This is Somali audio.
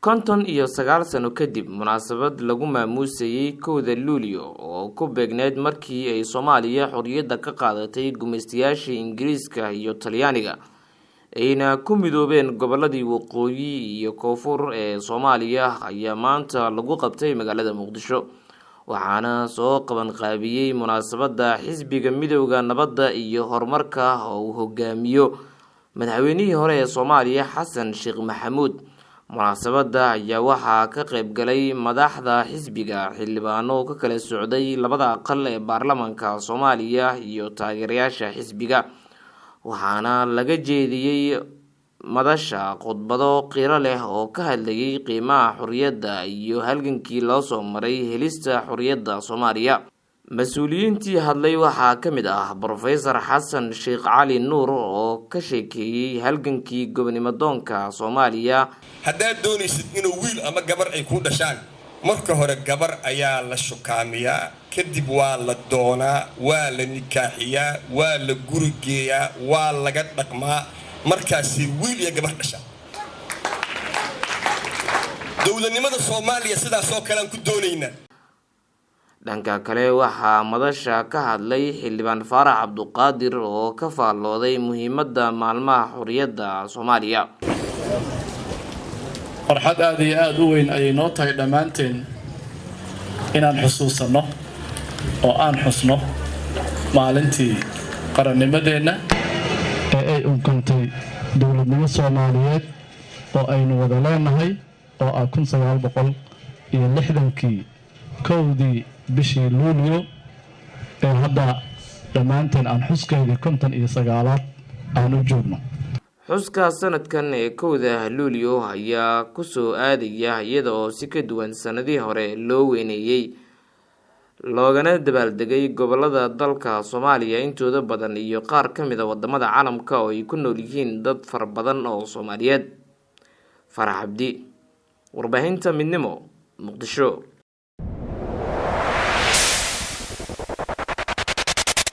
konton iyo sagaal sano kadib munaasabad lagu maamuusayay 1 Luulyo oo ku beegneed markii ay Soomaaliya xorriyadda ka qaadatay gumeystayaashii Ingiriiska iyo Talyaaniga ayna ku midoobeen gobolladii waqooyi iyo koonfur ee Soomaaliya ayaa maanta lagu qabtay magaalada Muqdisho waxaana soo qaban qaabiyay munaasabadda xisbiga midowga nabadda iyo horumarka oo uu hogaamiyo madaxweynihii hore ee Soomaaliya Xasan Sheekh Maxamuud. munaasabadda ayaa waxaa ka qayb galay madaxda xisbiga xildhibaano ka kala socday labada aqal ee baarlamaanka Soomaaliya iyo taageerayaasha xisbiga waxaana laga jeediyay madasha khudbado qiiro leh oo ka hadlayay qiimaha xorriyadda iyo halgankii loo soo maray helista xorriyadda Soomaaliya. mas'uuliyiintii hadlay waxaa ka mid ah Professor Xasan Sheekh Cali Nuur oo ka sheekeeyay halgankii gobonimo-doonka Soomaaliya. haddaad doonaysid inuu wiil ama gabar ay ku dhashaan marka hore gabar ayaa la shukaamiyaa kadib waa la doonaa waa la nikaaxiyaa waa la gurigeeyaa waa laga dhaqmaa markaasi wiil iyo gabar dhasha. dowladnimada Soomaaliya sidaas oo kale aan ku doonaynaa. dhanka kale waxaa madasha ka hadlay xildhibaan Faarax Cabduqaadir oo ka faallooday muhiimadda maalmaha xorriyadda Soomaaliya. farxad aad iyo aad u weyn ayay noo tahay dhammaanteen inaan xusuusanno oo aan xusno maalintii qarannimadeenna ee ay unkantay dowladnimo Soomaaliyeed oo aynu wada leenahay oo ah 1960kii kowdii bishii Luulyo ee hadda dhammaanteen aan xuskeedii 59aad aan u joogno. xuska sanadkan ee 1 Luulyo ayaa ku soo aadaya iyada oo si ka duwan sanadii hore loo weyneeyay loogana dabaaldegay gobollada dalka Soomaaliya intooda badan iyo qaar ka mid ah wadamada caalamka oo ay ku nool yihiin dad far badan oo Soomaaliyeed. Farax Cabdi, warbaahinta Midnimo, Muqdisho.